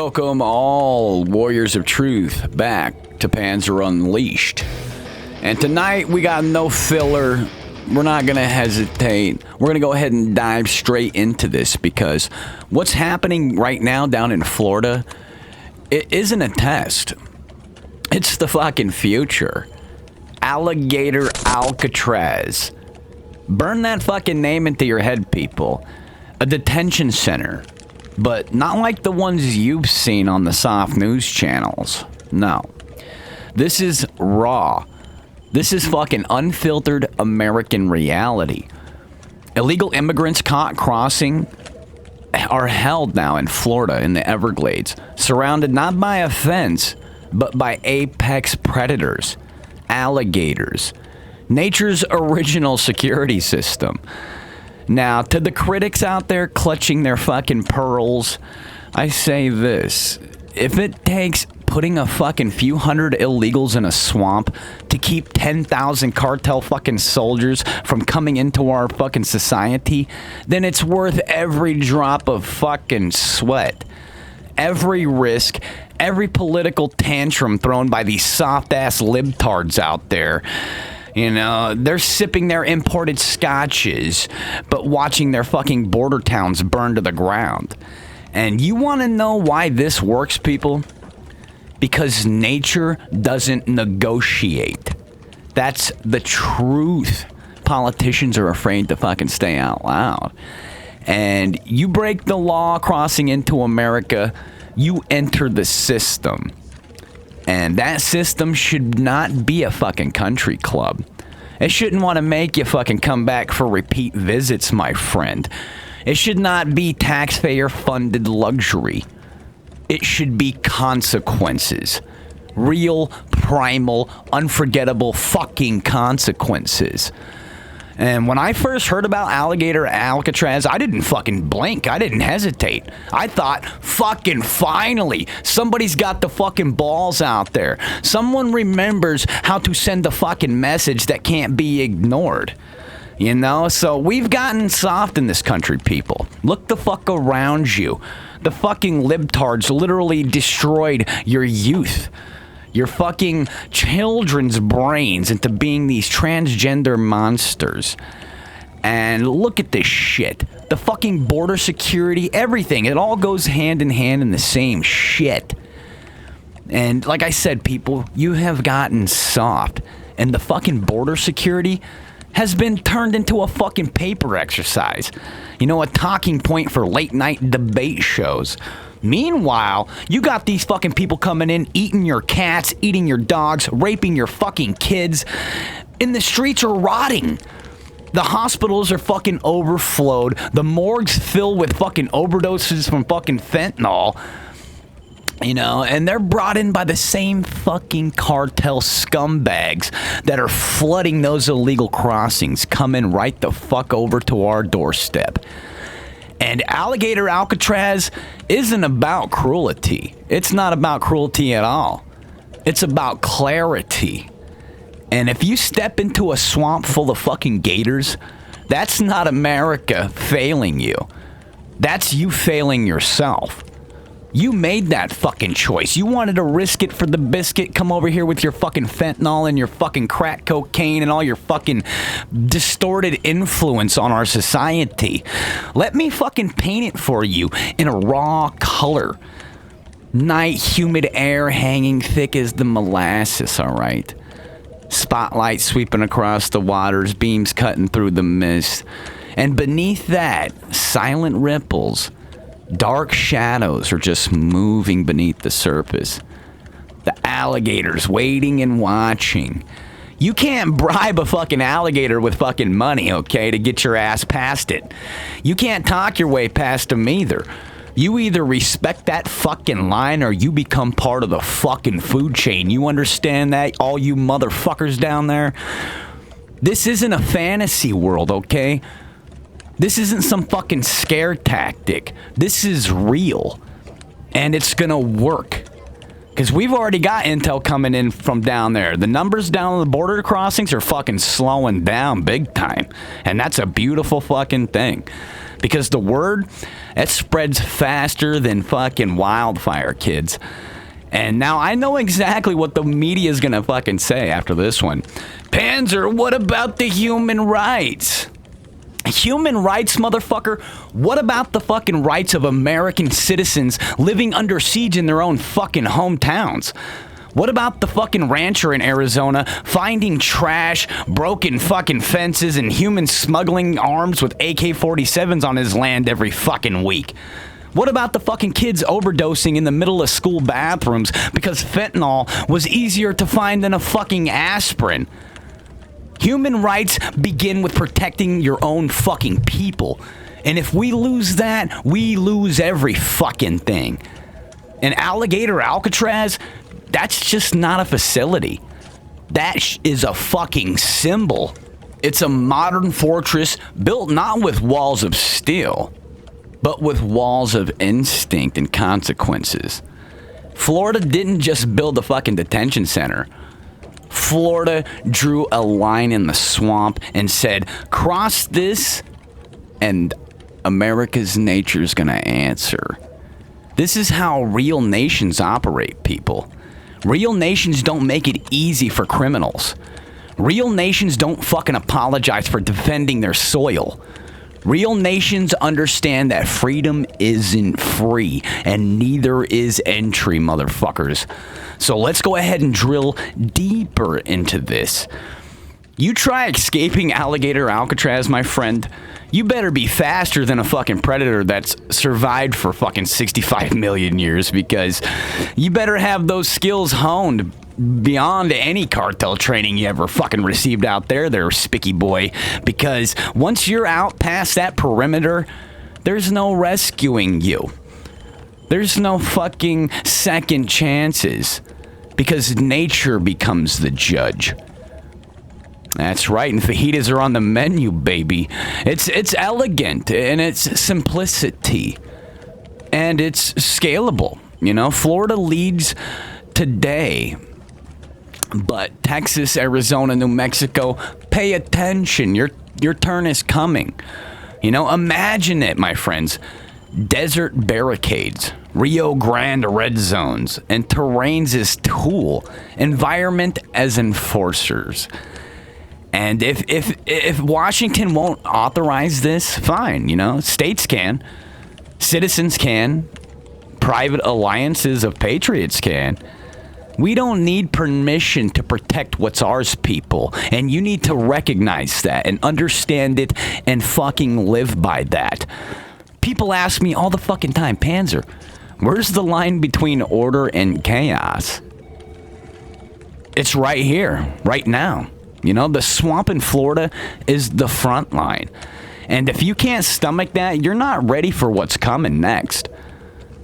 Welcome all warriors of truth back to Panzer Unleashed. And tonight we got no filler. We're not going to hesitate. We're going to go ahead and dive straight into this because what's happening right now down in Florida, it isn't a test. It's the fucking future. Alligator Alcatraz. Burn that fucking name into your head, people. A detention center. But not like the ones you've seen on the soft news channels. No. This is raw. This is fucking unfiltered American reality. Illegal immigrants caught crossing are held now in Florida in the Everglades, surrounded not by a fence, but by apex predators, alligators, nature's original security system. Now, to the critics out there clutching their fucking pearls, I say this. If it takes putting a fucking few hundred illegals in a swamp to keep 10,000 cartel fucking soldiers from coming into our fucking society, then it's worth every drop of fucking sweat. Every risk, every political tantrum thrown by these soft-ass libtards out there. You know, they're sipping their imported scotches, but watching their fucking border towns burn to the ground. And you want to know why this works, people? Because nature doesn't negotiate. That's the truth. Politicians are afraid to fucking stay out loud. And you break the law crossing into America, you enter the system. And that system should not be a fucking country club. It shouldn't want to make you fucking come back for repeat visits, my friend. It should not be taxpayer-funded luxury. It should be consequences. Real, primal, unforgettable fucking consequences. And when I first heard about Alligator Alcatraz, I didn't fucking blink. I didn't hesitate. I thought, fucking finally, somebody's got the fucking balls out there. Someone remembers how to send a fucking message that can't be ignored. You know, so we've gotten soft in this country, people. Look the fuck around you. The fucking libtards literally destroyed your youth. Your fucking children's brains into being these transgender monsters. And look at this shit. The fucking border security, everything. It all goes hand in hand in the same shit. And like I said, people, you have gotten soft. And the fucking border security has been turned into a fucking paper exercise. You know, a talking point for late night debate shows. Meanwhile, you got these fucking people coming in, eating your cats, eating your dogs, raping your fucking kids. And the streets are rotting. The hospitals are fucking overflowed. The morgues fill with fucking overdoses from fucking fentanyl. You know, and they're brought in by the same fucking cartel scumbags that are flooding those illegal crossings, coming right the fuck over to our doorstep. And Alligator Alcatraz isn't about cruelty. It's not about cruelty at all. It's about clarity. And if you step into a swamp full of fucking gators, that's not America failing you. That's you failing yourself. You made that fucking choice. You wanted to risk it for the biscuit, come over here with your fucking fentanyl and your fucking crack cocaine and all your fucking distorted influence on our society. Let me fucking paint it for you in a raw color. Night, humid air hanging thick as the molasses, alright? Spotlight sweeping across the waters, beams cutting through the mist. And beneath that, silent ripples. Dark shadows are just moving beneath the surface. The alligators waiting and watching. You can't bribe a fucking alligator with fucking money, okay, to get your ass past it. You can't talk your way past them either. You either respect that fucking line or you become part of the fucking food chain. You understand that, all you motherfuckers down there? This isn't a fantasy world, okay? This isn't some fucking scare tactic. This is real. And it's gonna work. Because we've already got intel coming in from down there. The numbers down on the border crossings are fucking slowing down big time. And that's a beautiful fucking thing. Because the word, it spreads faster than fucking wildfire, kids. And now I know exactly what the media is going to fucking say after this one. Panzer, what about the human rights? Human rights, motherfucker? What about the fucking rights of American citizens living under siege in their own fucking hometowns? What about the fucking rancher in Arizona finding trash, broken fucking fences, and humans smuggling arms with AK-47s on his land every fucking week? What about the fucking kids overdosing in the middle of school bathrooms because fentanyl was easier to find than a fucking aspirin? Human rights begin with protecting your own fucking people. And if we lose that, we lose every fucking thing. And Alligator Alcatraz, that's just not a facility. That is a fucking symbol. It's a modern fortress built not with walls of steel, but with walls of instinct and consequences. Florida didn't just build a fucking detention center. Florida drew a line in the swamp and said, cross this and America's nature's gonna answer. This is how real nations operate, people. Real nations don't make it easy for criminals. Real nations don't fucking apologize for defending their soil. Real nations understand that freedom isn't free, and neither is entry, motherfuckers. So let's go ahead and drill deeper into this. You try escaping Alligator Alcatraz, my friend, you better be faster than a fucking predator that's survived for fucking 65 million years, because you better have those skills honed beyond any cartel training you ever fucking received out there, spicky boy. Because once you're out past that perimeter, there's no rescuing you. There's no fucking second chances, because nature becomes the judge. That's right, and fajitas are on the menu, baby. It's elegant, and it's simplicity, and it's scalable. You know, Florida leads today, but Texas, Arizona, New Mexico, pay attention. Your turn is coming. You know, imagine it, my friends. Desert barricades, Rio Grande red zones, and terrains as tool, environment as enforcers. And if Washington won't authorize this, fine, you know, states can, citizens can, private alliances of patriots can. We don't need permission to protect what's ours, people. And you need to recognize that and understand it and fucking live by that. People ask me all the fucking time, Panzer, where's the line between order and chaos? It's right here, right now. You know, the swamp in Florida is the front line. And if you can't stomach that, you're not ready for what's coming next.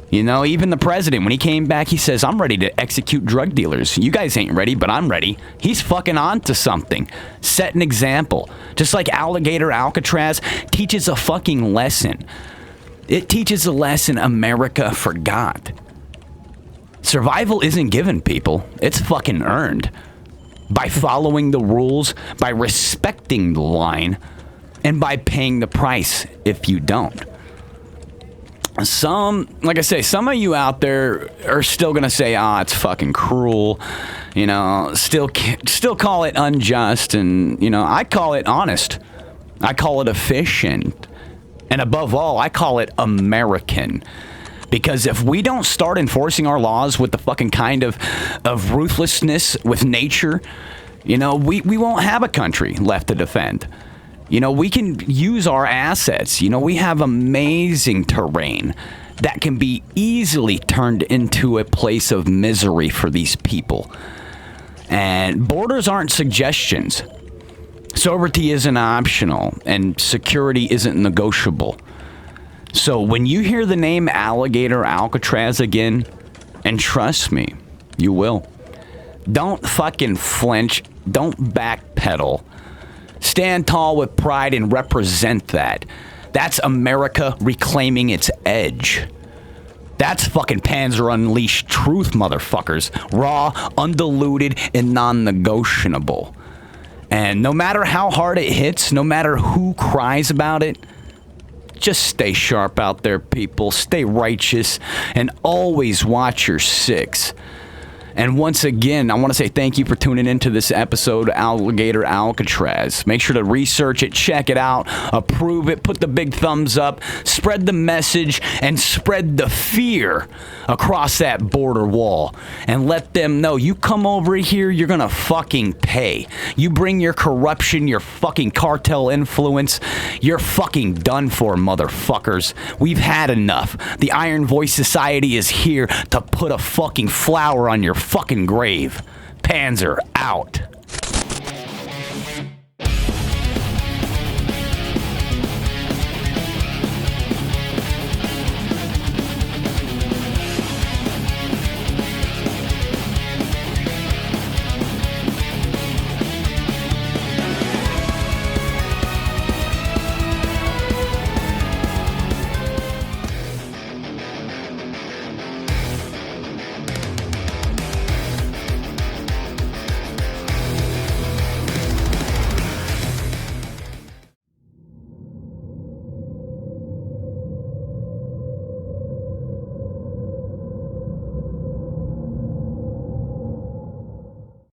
You know, even the president, when he came back, he says, I'm ready to execute drug dealers. You guys ain't ready, but I'm ready. He's fucking on to something. Set an example. Just like Alligator Alcatraz teaches a fucking lesson. It teaches a lesson America forgot. Survival isn't given, people. It's fucking earned. By following the rules, by respecting the line, and by paying the price if you don't. Like I say, some of you out there are still going to say, it's fucking cruel. You know, still call it unjust. And, you know, I call it honest. I call it efficient. And above all, I call it American. Because if we don't start enforcing our laws with the fucking kind of ruthlessness with nature, you know, we won't have a country left to defend. You know, we can use our assets. You know, we have amazing terrain that can be easily turned into a place of misery for these people. And borders aren't suggestions. Sovereignty isn't optional, and security isn't negotiable. So when you hear the name Alligator Alcatraz again, and trust me, you will, don't fucking flinch, don't backpedal. Stand tall with pride and represent that. That's America reclaiming its edge. That's fucking Panzer Unleashed truth, motherfuckers. Raw, undiluted, and non-negotiable. And no matter how hard it hits, no matter who cries about it, just stay sharp out there, people. Stay righteous, and always watch your six. And once again, I want to say thank you for tuning into this episode of Alligator Alcatraz. Make sure to research it, check it out, approve it, put the big thumbs up, spread the message, and spread the fear across that border wall. And let them know, you come over here, you're going to fucking pay. You bring your corruption, your fucking cartel influence, you're fucking done for, motherfuckers. We've had enough. The Iron Voice Society is here to put a fucking flower on your fucking grave. Panzer out.